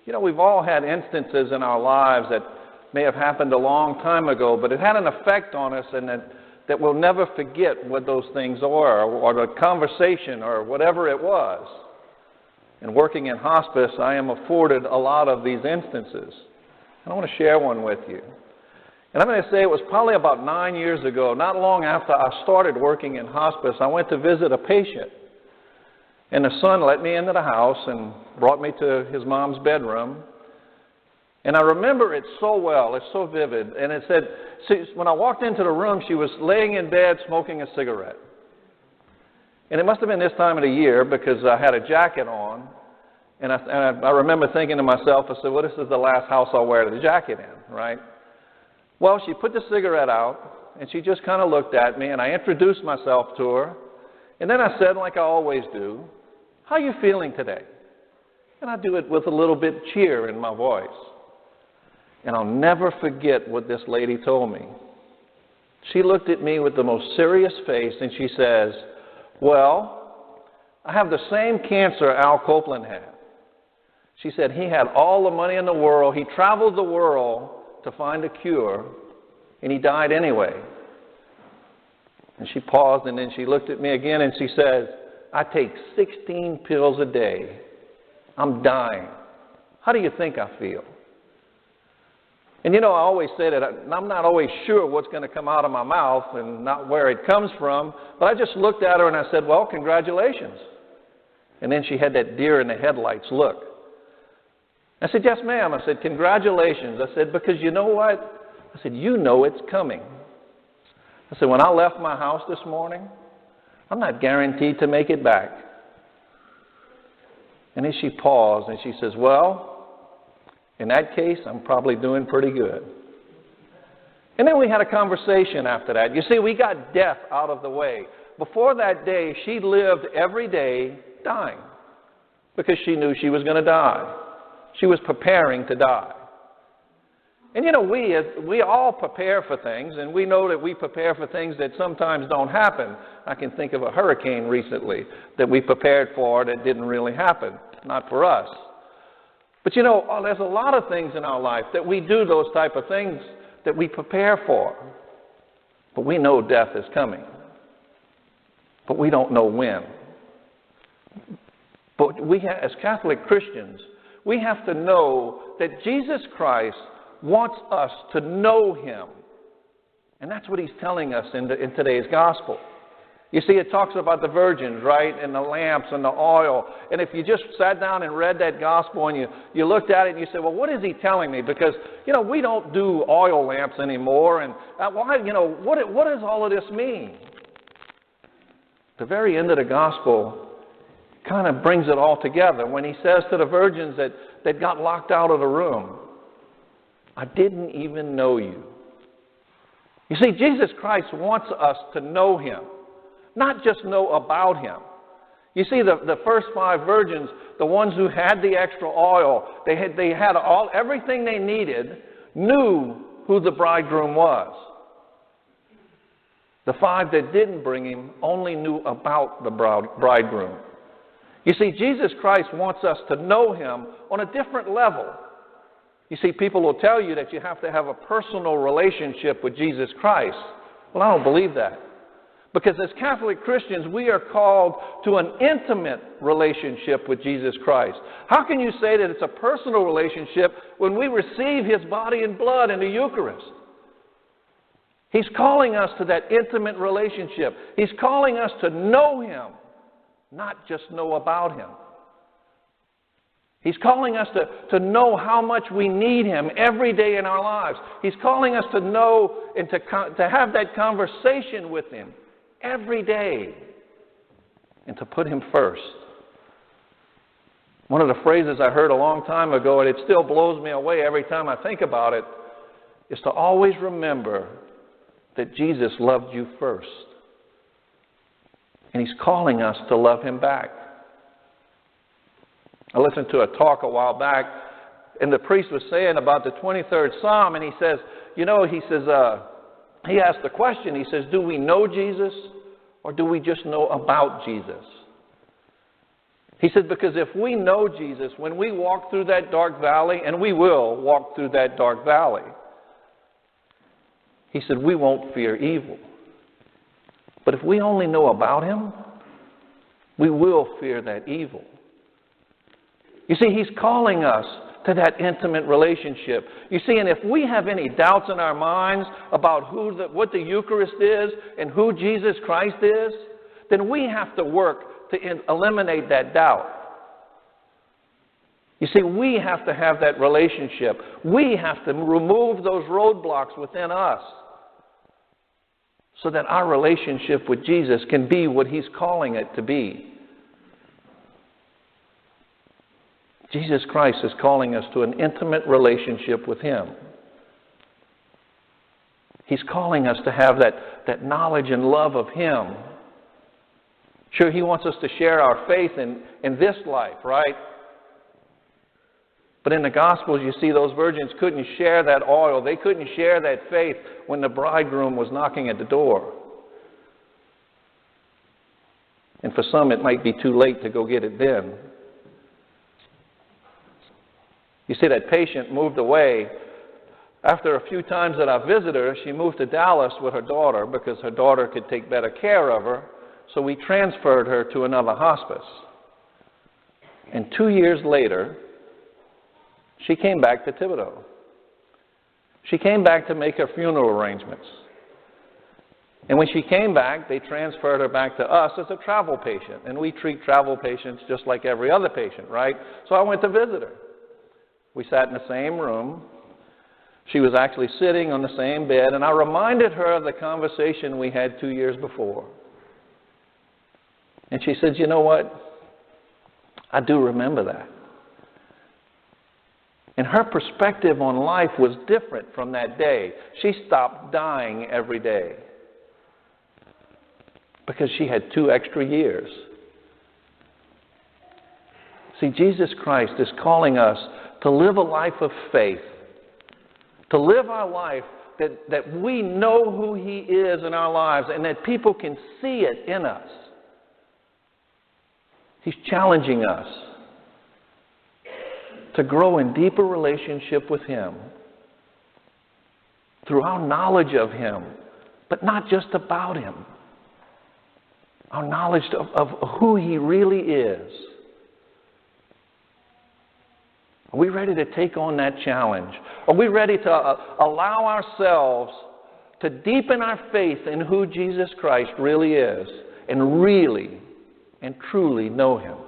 You know, we've all had instances in our lives that may have happened a long time ago, but it had an effect on us, and that we'll never forget what those things are, or the conversation, or whatever it was. And working in hospice, I am afforded a lot of these instances. I want to share one with you. And I'm going to say it was probably about 9 years ago, not long after I started working in hospice, I went to visit a patient. And the son let me into the house and brought me to his mom's bedroom. And I remember it so well, it's so vivid. And it said, see, when I walked into the room, she was laying in bed smoking a cigarette. And it must have been this time of the year because I had a jacket on. And I remember thinking to myself, I said, well, this is the last house I'll wear the jacket in, right? Well, she put the cigarette out, and she just kind of looked at me, and I introduced myself to her. And then I said, like I always do, how are you feeling today? And I do it with a little bit of cheer in my voice. And I'll never forget what this lady told me. She looked at me with the most serious face, and she says, well, I have the same cancer Al Copeland had. She said he had all the money in the world. He traveled the world to find a cure, and he died anyway. And she paused, and then she looked at me again, and she says, I take 16 pills a day. I'm dying. How do you think I feel? And you know, I always say that I'm not always sure what's going to come out of my mouth and not where it comes from, but I just looked at her and I said, well, congratulations. And then she had that deer in the headlights look. I said, yes, ma'am. I said, congratulations. I said, because you know what? I said, you know it's coming. I said, when I left my house this morning, I'm not guaranteed to make it back. And then she paused and she says, well, in that case, I'm probably doing pretty good. And then we had a conversation after that. You see, we got death out of the way. Before that day, she lived every day dying because she knew she was going to die. She was preparing to die. And you know, we all prepare for things, and we know that we prepare for things that sometimes don't happen. I can think of a hurricane recently that we prepared for that didn't really happen, not for us. But you know, there's a lot of things in our life that we do those type of things that we prepare for. But we know death is coming. But we don't know when. But as Catholic Christians, we have to know that Jesus Christ wants us to know Him. And that's what He's telling us in today's gospel. You see, it talks about the virgins, right, and the lamps and the oil. And if you just sat down and read that gospel and you looked at it and you said, well, what is He telling me? Because, you know, we don't do oil lamps anymore. And why, you know, what does all of this mean? The very end of the gospel kind of brings it all together when He says to the virgins that got locked out of the room, I didn't even know you. You see, Jesus Christ wants us to know Him, not just know about Him. You see, the first 5 virgins, the ones who had the extra oil, they had everything they needed, knew who the bridegroom was. The 5 that didn't bring Him only knew about the bridegroom. You see, Jesus Christ wants us to know Him on a different level. You see, people will tell you that you have to have a personal relationship with Jesus Christ. Well, I don't believe that. Because as Catholic Christians, we are called to an intimate relationship with Jesus Christ. How can you say that it's a personal relationship when we receive His body and blood in the Eucharist? He's calling us to that intimate relationship. He's calling us to know Him, not just know about Him. He's calling us to know how much we need Him every day in our lives. He's calling us to know and to have that conversation with Him every day and to put Him first. One of the phrases I heard a long time ago, and it still blows me away every time I think about it, is to always remember that Jesus loved you first. And He's calling us to love Him back. I listened to a talk a while back, and the priest was saying about the 23rd Psalm, and he says, you know, he asked the question, he says, do we know Jesus, or do we just know about Jesus? He said, because if we know Jesus, when we walk through that dark valley, and we will walk through that dark valley, he said, we won't fear evil. But if we only know about him, we will fear that evil. You see, he's calling us to that intimate relationship. You see, and if we have any doubts in our minds about what the Eucharist is and who Jesus Christ is, then we have to work to eliminate that doubt. You see, we have to have that relationship. We have to remove those roadblocks within us so that our relationship with Jesus can be what he's calling it to be. Jesus Christ is calling us to an intimate relationship with him. He's calling us to have that knowledge and love of him. Sure, he wants us to share our faith in this life, right? But in the Gospels, you see those virgins couldn't share that oil. They couldn't share that faith when the bridegroom was knocking at the door. And for some, it might be too late to go get it then. You see, that patient moved away. After a few times that I visited her, she moved to Dallas with her daughter because her daughter could take better care of her. So we transferred her to another hospice. And 2 years later, she came back to Thibodaux. She came back to make her funeral arrangements. And when she came back, they transferred her back to us as a travel patient. And we treat travel patients just like every other patient, right? So I went to visit her. We sat in the same room. She was actually sitting on the same bed, and I reminded her of the conversation we had 2 years before. And she said, you know what? I do remember that. And her perspective on life was different from that day. She stopped dying every day because she had 2 extra years. See, Jesus Christ is calling us to live a life of faith, to live our life that we know who he is in our lives and that people can see it in us. He's challenging us to grow in deeper relationship with him through our knowledge of him, but not just about him. Our knowledge of who he really is. Are we ready to take on that challenge? Are we ready to allow ourselves to deepen our faith in who Jesus Christ really is and really and truly know him?